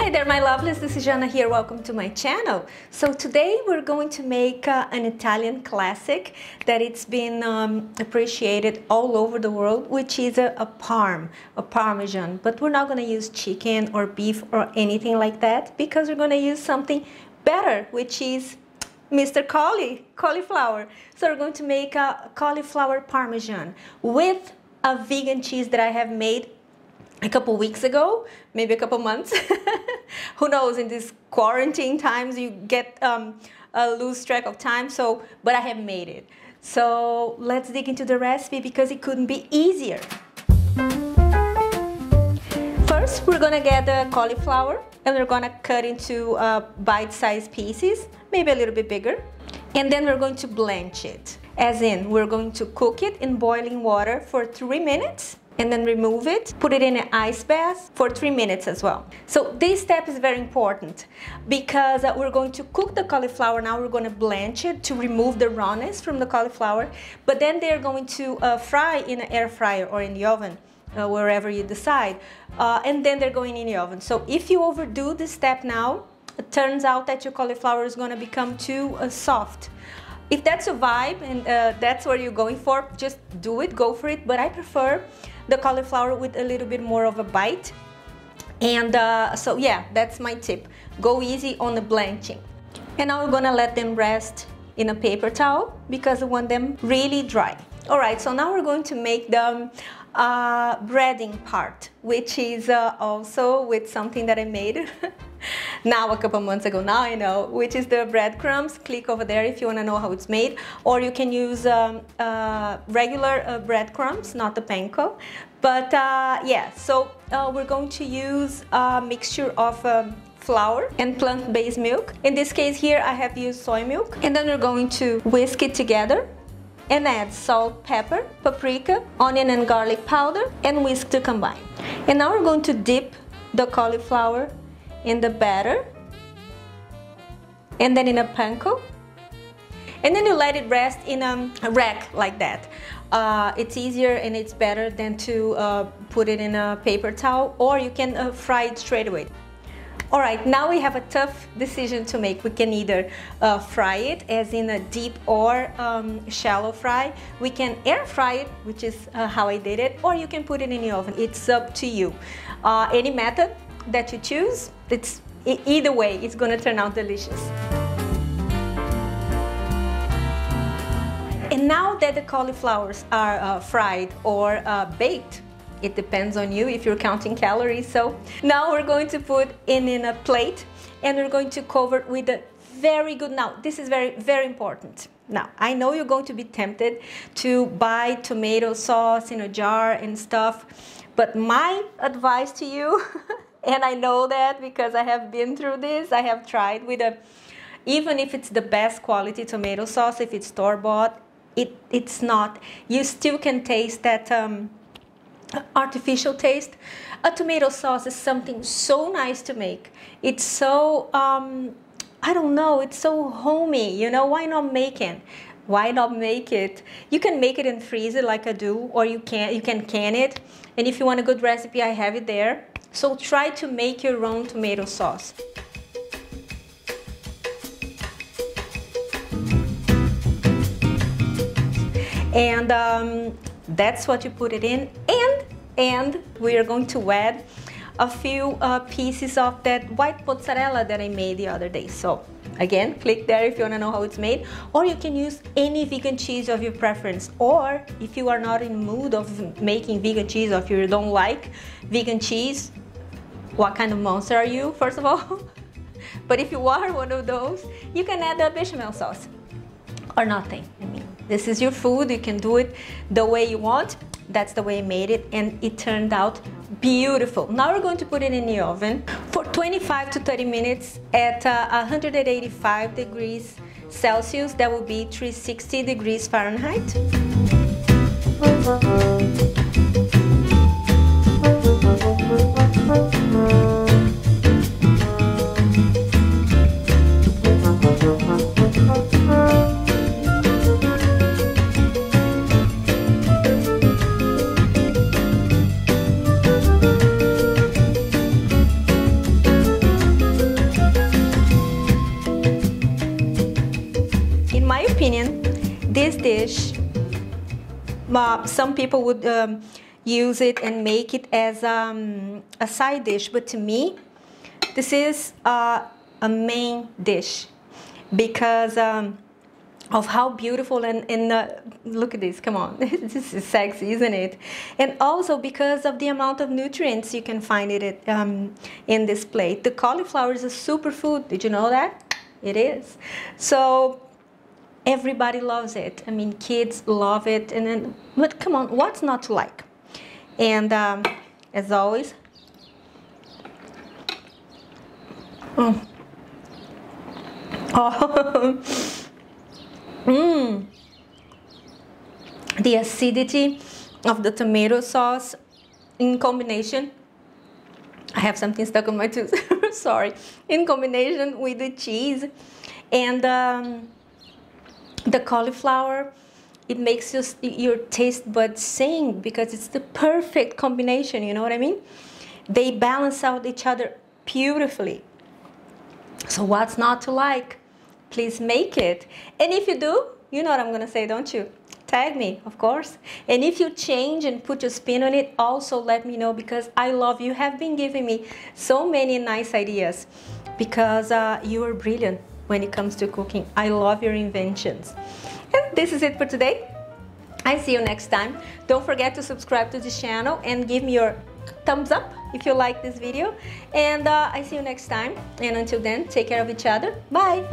Hey there my lovelies, this is Jana here, welcome to my channel. So today we're going to make an Italian classic that it's been appreciated all over the world, which is a Parmesan. But we're not going to use chicken or beef or anything like that because we're going to use something better, which is Mr. Cauliflower. So we're going to make a cauliflower Parmesan with a vegan cheese that I have made a couple weeks ago, maybe a couple months. Who knows, in these quarantine times you get lose track of time, but I have made it. So let's dig into the recipe because it couldn't be easier. First we're gonna get the cauliflower and we're gonna cut into bite-sized pieces, maybe a little bit bigger, and then we're going to blanch it, as in we're going to cook it in boiling water for 3 minutes and then remove it, put it in an ice bath for 3 minutes as well. So this step is very important because we're going to cook the cauliflower. Now we're going to blanch it to remove the rawness from the cauliflower, but then they're going to fry in an air fryer or in the oven, wherever you decide, and then they're going in the oven. So if you overdo this step now, it turns out that your cauliflower is going to become too soft. If that's a vibe and that's what you're going for, just do it, go for it. But I prefer the cauliflower with a little bit more of a bite. And so yeah, that's my tip. Go easy on the blanching. And now we're gonna let them rest in a paper towel because I want them really dry. All right, so now we're going to make the breading part, which is also with something that I made now a couple months ago. Now I know, which is the breadcrumbs. Click over there if you want to know how it's made, or you can use regular breadcrumbs, not the Panko. But yeah, so we're going to use a mixture of flour and plant-based milk. In this case here I have used soy milk, and then we're going to whisk it together and add salt, pepper, paprika, onion and garlic powder, and whisk to combine. And now we're going to dip the cauliflower in the batter, and then in a panko, and then you let it rest in a rack like that. It's easier and it's better than to put it in a paper towel, or you can fry it straight away. Alright, now we have a tough decision to make. We can either fry it, as in a deep or shallow fry. We can air fry it, which is how I did it, or you can put it in the oven. It's up to you. Any method that you choose, either way, it's going to turn out delicious. And now that the cauliflowers are fried or baked, it depends on you if you're counting calories. So now we're going to put it in a plate and we're going to cover it with a very good, now this is very, very important. Now, I know you're going to be tempted to buy tomato sauce in a jar and stuff, but my advice to you, and I know that because I have been through this, I have tried with even if it's the best quality tomato sauce, if it's store-bought, it's not. You still can taste that artificial taste. A tomato sauce is something so nice to make. It's so, I don't know, it's so homey, you know, why not make it? Why not make it? You can make it and freeze it like I do, or you can can it. And if you want a good recipe, I have it there. So try to make your own tomato sauce. And that's what you put it in, and we are going to add a few pieces of that white mozzarella that I made the other day. So again, click there if you want to know how it's made, or you can use any vegan cheese of your preference, or if you are not in the mood of making vegan cheese, or if you don't like vegan cheese, what kind of monster are you, first of all? But if you are one of those, you can add a bechamel sauce or nothing. I mean, this is your food, you can do it the way you want. That's the way I made it, and it turned out beautiful. Now we're going to put it in the oven for 25 to 30 minutes at 185 degrees Celsius. That will be 360 degrees Fahrenheit. dish. Some people would use it and make it as a side dish, but to me, this is a main dish because of how beautiful and look at this, come on, this is sexy, isn't it? And also because of the amount of nutrients you can find it in this plate. The cauliflower is a superfood, did you know that? It is. So everybody loves it. I mean, kids love it, and then, but come on, what's not to like? And as always, oh. The acidity of the tomato sauce in combination, I have something stuck on my tooth, sorry, in combination with the cheese and the cauliflower, it makes your taste buds sing because it's the perfect combination, you know what I mean? They balance out each other beautifully. So what's not to like? Please make it. And if you do, you know what I'm gonna say, don't you? Tag me, of course. And if you change and put your spin on it, also let me know, because I love you. Have been giving me so many nice ideas because you are brilliant when it comes to cooking. I love your inventions. And this is it for today. I see you next time. Don't forget to subscribe to this channel and give me your thumbs up if you like this video. And I see you next time. And until then, take care of each other. Bye.